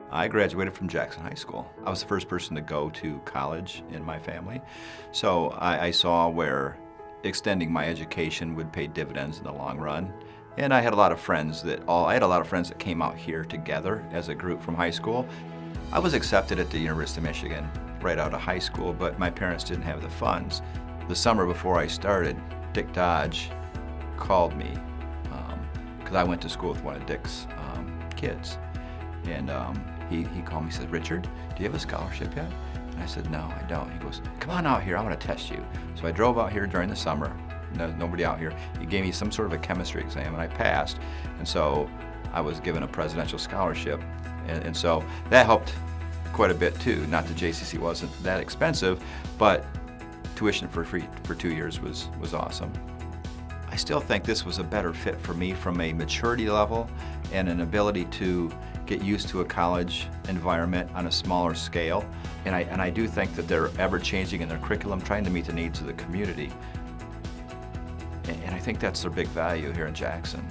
I graduated from Jackson High School. I was the first person to go to college in my family, so I saw where extending my education would pay dividends in the long run. And I had a lot of friends that came out here together as a group from high school. I was accepted at the University of Michigan right out of high school, but my parents didn't have the funds. The summer before I started, Dick Dodge called me because I went to school with one of Dick's kids. And he called me and said, "Richard, do you have a scholarship yet?" And I said, "No, I don't." He goes, "Come on out here, I want to test you." So I drove out here during the summer. Nobody out here. He gave me some sort of a chemistry exam and I passed. And so I was given a presidential scholarship. And so that helped quite a bit too. Not that JCC wasn't that expensive, but tuition for free for 2 years was awesome. I still think this was a better fit for me from a maturity level and an ability to get used to a college environment on a smaller scale. And I do think that they're ever changing in their curriculum, trying to meet the needs of the community. And I think that's their big value here in Jackson.